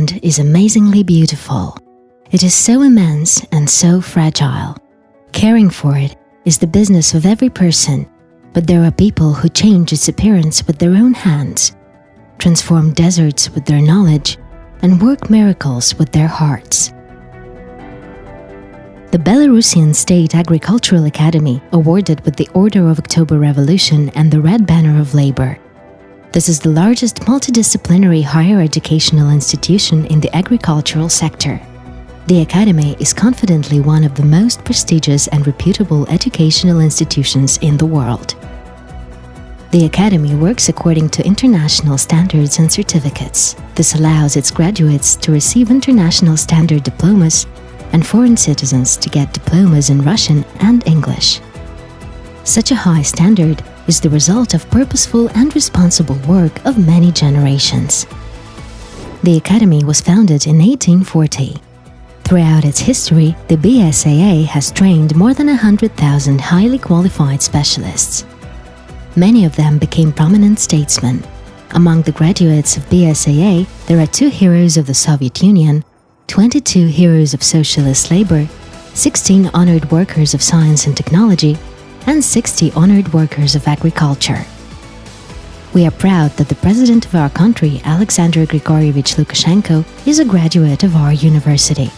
land is amazingly beautiful. It is so immense and so fragile. Caring for it is the business of every person, but there are people who change its appearance with their own hands, transform deserts with their knowledge, and work miracles with their hearts. The Belarusian State Agricultural Academy, awarded with the Order of October Revolution and the Red Banner of Labor. This is the largest multidisciplinary higher educational institution in the agricultural sector. The Academy is confidently one of the most prestigious and reputable educational institutions in the world. The Academy works according to international standards and certificates. This allows its graduates to receive international standard diplomas and foreign citizens to get diplomas in Russian and English. Such a high standard is the result of purposeful and responsible work of many generations. The Academy was founded in 1840. Throughout its history, the BSAA has trained more than 100,000 highly qualified specialists. Many of them became prominent statesmen. Among the graduates of BSAA, there are 2 heroes of the Soviet Union, 22 heroes of socialist labor, 16 honored workers of science and technology, and 60 honored workers of agriculture. We are proud that the president of our country, Alexander Grigorievich Lukashenko, is a graduate of our university.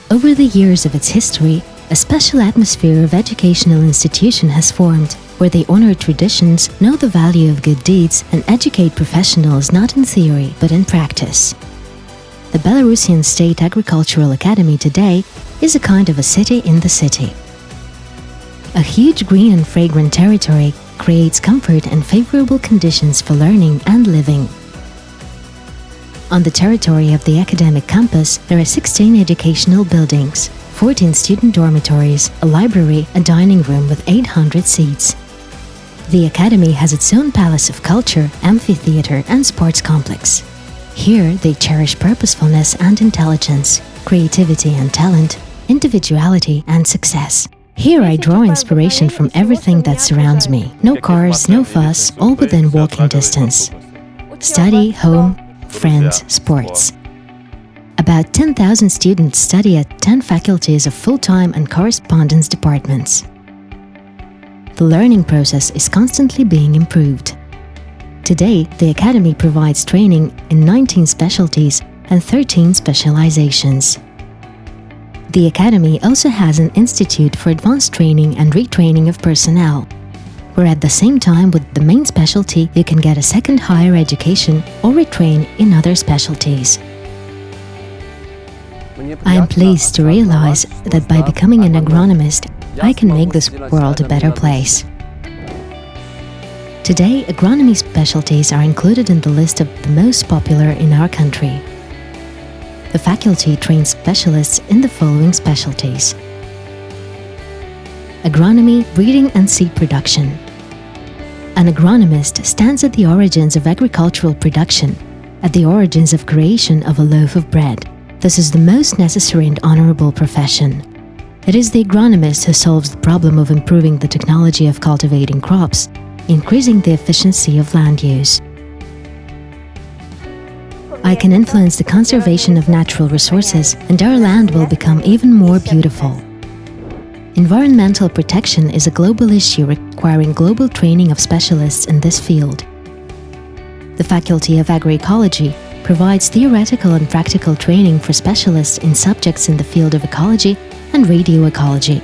Over the years of its history, a special atmosphere of educational institution has formed, where they honor traditions, know the value of good deeds, and educate professionals not in theory but in practice. The Belarusian State Agricultural Academy today is a kind of a city in the city. A huge green and fragrant territory creates comfort and favorable conditions for learning and living. On the territory of the academic campus, there are 16 educational buildings, 14 student dormitories, a library, a dining room with 800 seats. The Academy has its own palace of culture, amphitheater, and sports complex. Here, they cherish purposefulness and intelligence, creativity and talent, individuality and success. Here I draw inspiration from everything that surrounds me. No cars, no fuss, all within walking distance. Study, home, friends, sports. About 10,000 students study at 10 faculties of full-time and correspondence departments. The learning process is constantly being improved. Today, the Academy provides training in 19 specialties and 13 specializations. The Academy also has an institute for advanced training and retraining of personnel, where at the same time with the main specialty you can get a second higher education or retrain in other specialties. I am pleased to realize that by becoming an agronomist, I can make this world a better place. Today, agronomy specialties are included in the list of the most popular in our country. The faculty trains specialists in the following specialties: agronomy, breeding and seed production. An agronomist stands at the origins of agricultural production, at the origins of creation of a loaf of bread. This is the most necessary and honorable profession. It is the agronomist who solves the problem of improving the technology of cultivating crops, increasing the efficiency of land use. I can influence the conservation of natural resources, and our land will become even more beautiful. Environmental protection is a global issue requiring global training of specialists in this field. The Faculty of Agroecology provides theoretical and practical training for specialists in subjects in the field of ecology and radioecology,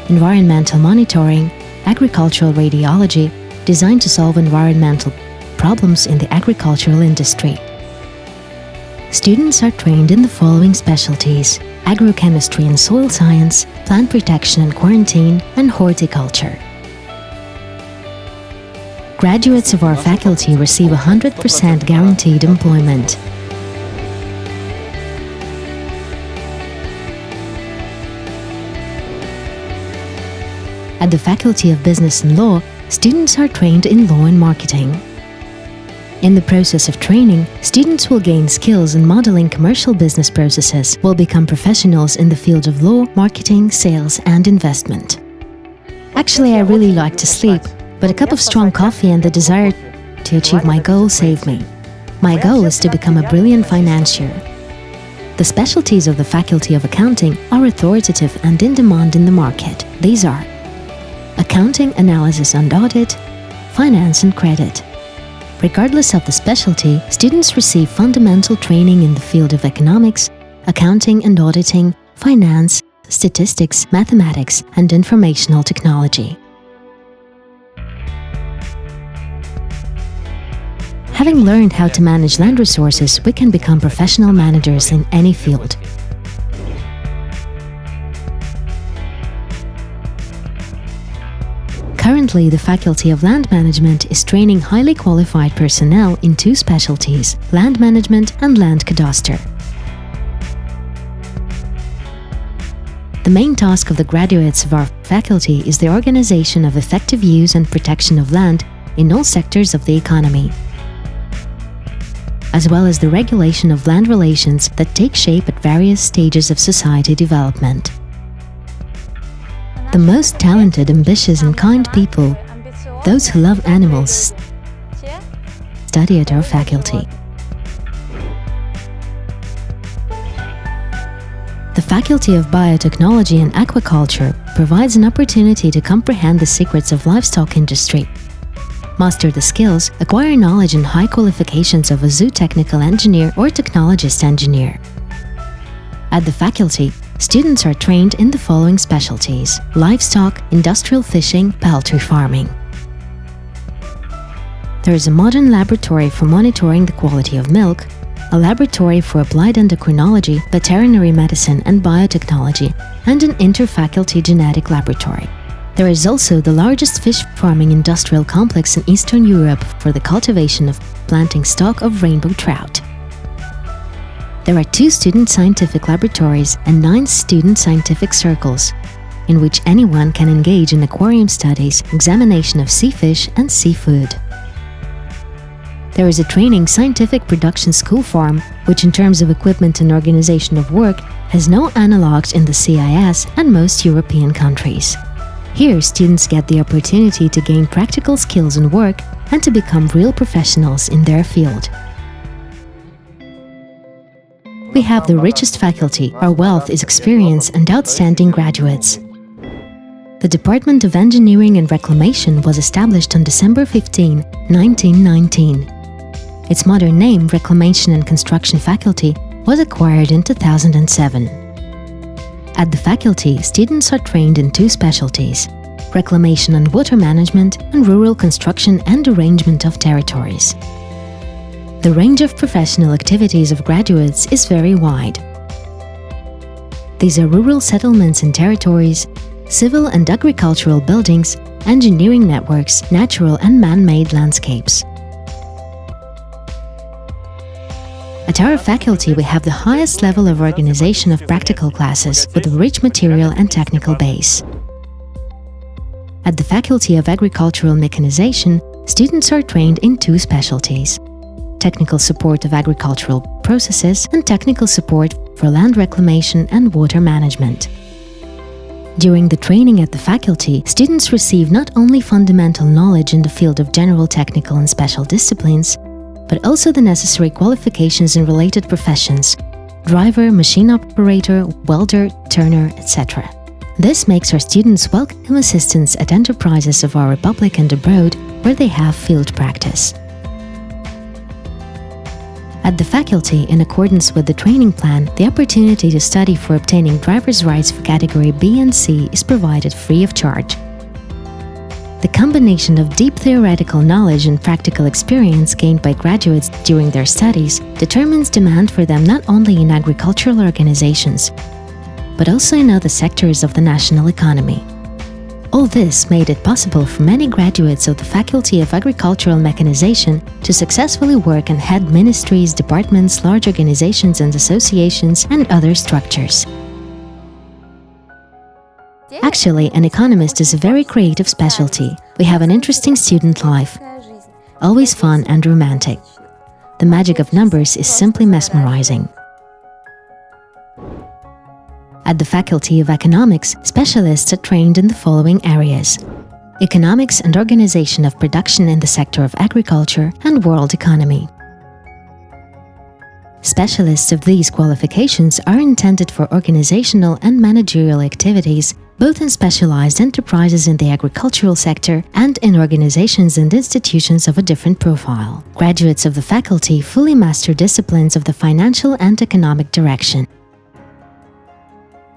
environmental monitoring, agricultural radiology, designed to solve environmental problems in the agricultural industry. Students are trained in the following specialties: agrochemistry and soil science, plant protection and quarantine, and horticulture. Graduates of our faculty receive 100% guaranteed employment. At the Faculty of Business and Law, students are trained in law and marketing. In the process of training, students will gain skills in modeling commercial business processes, will become professionals in the field of law, marketing, sales, and investment. Actually, I really like to sleep, but a cup of strong coffee and the desire to achieve my goal save me. My goal is to become a brilliant financier. The specialties of the Faculty of Accounting are authoritative and in demand in the market. These are Accounting, Analysis and Audit, Finance and Credit. Regardless of the specialty, students receive fundamental training in the field of economics, accounting and auditing, finance, statistics, mathematics, and informational technology. Having learned how to manage land resources, we can become professional managers in any field. Currently, the Faculty of Land Management is training highly qualified personnel in two specialties, land management and land cadastre. The main task of the graduates of our faculty is the organization of effective use and protection of land in all sectors of the economy, as well as the regulation of land relations that take shape at various stages of society development. The most talented, ambitious and kind people, those who love animals, study at our faculty. The Faculty of Biotechnology and Aquaculture provides an opportunity to comprehend the secrets of livestock industry, master the skills, acquire knowledge and high qualifications of a zootechnical engineer or technologist engineer. At the faculty, students are trained in the following specialties: livestock, industrial fishing, poultry farming. There is a modern laboratory for monitoring the quality of milk, a laboratory for applied endocrinology, veterinary medicine and biotechnology, and an interfaculty genetic laboratory. There is also the largest fish farming industrial complex in Eastern Europe for the cultivation of planting stock of rainbow trout. There are 2 student scientific laboratories and 9 student scientific circles, in which anyone can engage in aquarium studies, examination of sea fish and seafood. There is a training scientific production school farm, which in terms of equipment and organization of work has no analogues in the CIS and most European countries. Here, students get the opportunity to gain practical skills and work and to become real professionals in their field. We have the richest faculty. Our wealth is experience and outstanding graduates. The Department of Engineering and Reclamation was established on December 15, 1919. Its modern name, Reclamation and Construction Faculty, was acquired in 2007. At the faculty, students are trained in 2 specialties: reclamation and water management and rural construction and arrangement of territories. The range of professional activities of graduates is very wide. These are rural settlements and territories, civil and agricultural buildings, engineering networks, natural and man-made landscapes. At our faculty, we have the highest level of organization of practical classes with a rich material and technical base. At the Faculty of Agricultural Mechanization, students are trained in 2 specialties: technical support of agricultural processes and technical support for land reclamation and water management. During the training at the faculty, students receive not only fundamental knowledge in the field of general technical and special disciplines, but also the necessary qualifications in related professions: driver, machine operator, welder, turner, etc. This makes our students welcome assistants at enterprises of our Republic and abroad, where they have field practice. At the faculty, in accordance with the training plan, the opportunity to study for obtaining driver's rights for category B and C is provided free of charge. The combination of deep theoretical knowledge and practical experience gained by graduates during their studies determines demand for them not only in agricultural organizations, but also in other sectors of the national economy. All this made it possible for many graduates of the Faculty of Agricultural Mechanization to successfully work and head ministries, departments, large organizations and associations, and other structures. Actually, an economist is a very creative specialty. We have an interesting student life, always fun and romantic. The magic of numbers is simply mesmerizing. At the Faculty of Economics, specialists are trained in the following areas: economics and organization of production in the sector of agriculture and world economy, specialists of these qualifications are intended for organizational and managerial activities, both in specialized enterprises in the agricultural sector and in organizations and institutions of a different profile. Graduates of the faculty fully master disciplines of the financial and economic direction.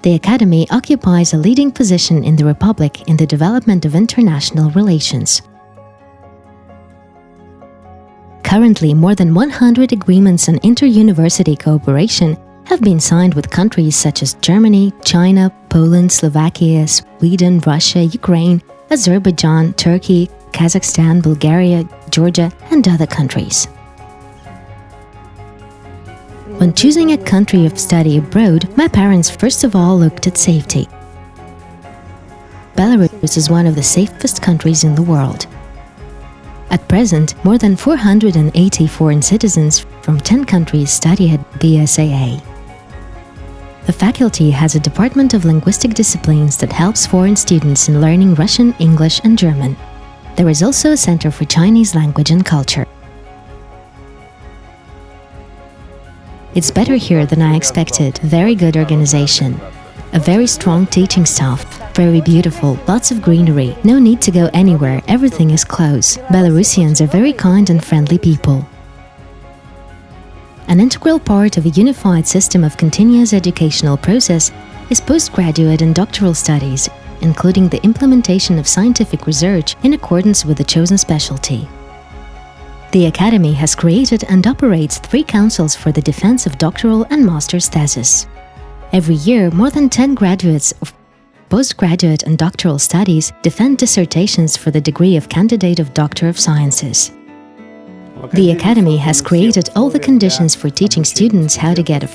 The Academy occupies a leading position in the Republic in the development of international relations. Currently, more than 100 agreements on inter-university cooperation have been signed with countries such as Germany, China, Poland, Slovakia, Sweden, Russia, Ukraine, Azerbaijan, Turkey, Kazakhstan, Bulgaria, Georgia, and other countries. When choosing a country of study abroad, my parents first of all looked at safety. Belarus is one of the safest countries in the world. At present, more than 480 foreign citizens from 10 countries study at BSAA. The faculty has a department of linguistic disciplines that helps foreign students in learning Russian, English, and German. There is also a center for Chinese language and culture. It's better here than I expected. Very good organization. A very strong teaching staff. Very beautiful, lots of greenery. No need to go anywhere, everything is close. Belarusians are very kind and friendly people. An integral part of a unified system of continuous educational process is postgraduate and doctoral studies, including the implementation of scientific research in accordance with the chosen specialty. The Academy has created and operates 3 councils for the defense of doctoral and master's thesis. Every year, more than 10 graduates of postgraduate and doctoral studies defend dissertations for the degree of candidate of Doctor of Sciences. The Academy has created all the conditions for teaching students how to get a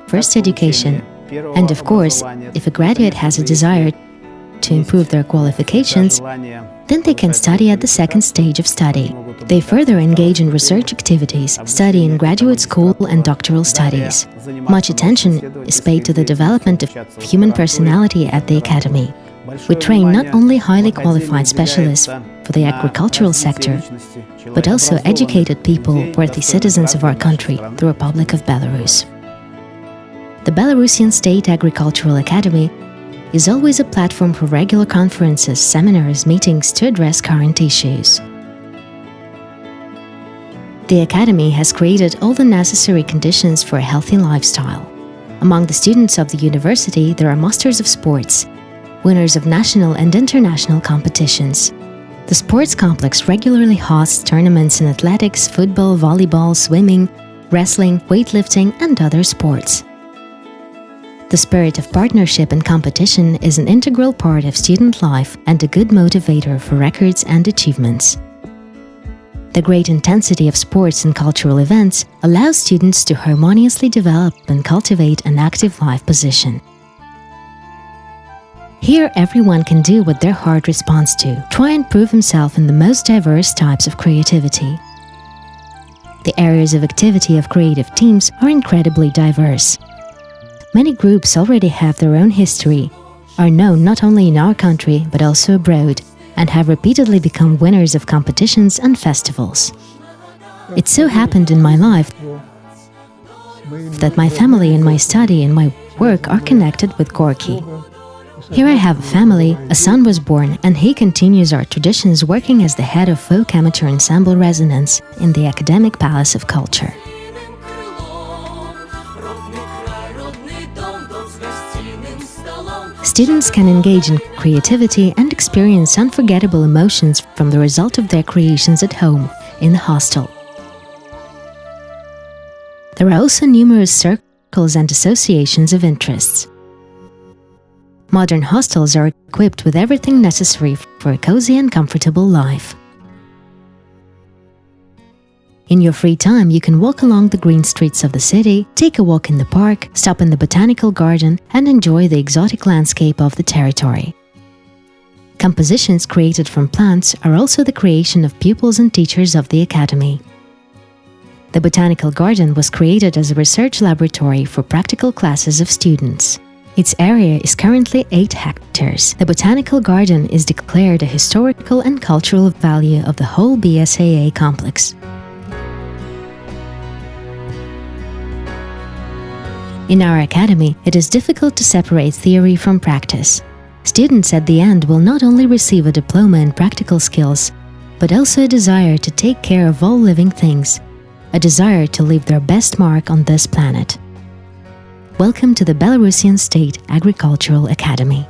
first education, and of course, if a graduate has a desire to improve their qualifications, then they can study at the second stage of study. They further engage in research activities, study in graduate school and doctoral studies. Much attention is paid to the development of human personality at the Academy. We train not only highly qualified specialists for the agricultural sector, but also educated people, worthy citizens of our country, the Republic of Belarus. The Belarusian State Agricultural Academy is always a platform for regular conferences, seminars, meetings to address current issues. The Academy has created all the necessary conditions for a healthy lifestyle. Among the students of the university, there are masters of sports, winners of national and international competitions. The sports complex regularly hosts tournaments in athletics, football, volleyball, swimming, wrestling, weightlifting, and other sports. The spirit of partnership and competition is an integral part of student life and a good motivator for records and achievements. The great intensity of sports and cultural events allows students to harmoniously develop and cultivate an active life position. Here, everyone can do what their heart responds to, try and prove himself in the most diverse types of creativity. The areas of activity of creative teams are incredibly diverse. Many groups already have their own history, are known not only in our country but also abroad, and have repeatedly become winners of competitions and festivals. It so happened in my life that my family and my study and my work are connected with Gorky. Here I have a family, a son was born, and he continues our traditions working as the head of folk amateur ensemble Resonance in the Academic Palace of Culture. Students can engage in creativity and experience unforgettable emotions from the result of their creations at home, in the hostel. There are also numerous circles and associations of interests. Modern hostels are equipped with everything necessary for a cozy and comfortable life. In your free time, you can walk along the green streets of the city, take a walk in the park, stop in the botanical garden, and enjoy the exotic landscape of the territory. Compositions created from plants are also the creation of pupils and teachers of the Academy. The botanical garden was created as a research laboratory for practical classes of students. Its area is currently 8 hectares. The botanical garden is declared a historical and cultural value of the whole BSAA complex. In our academy, it is difficult to separate theory from practice. Students at the end will not only receive a diploma in practical skills, but also a desire to take care of all living things, a desire to leave their best mark on this planet. Welcome to the Belarusian State Agricultural Academy.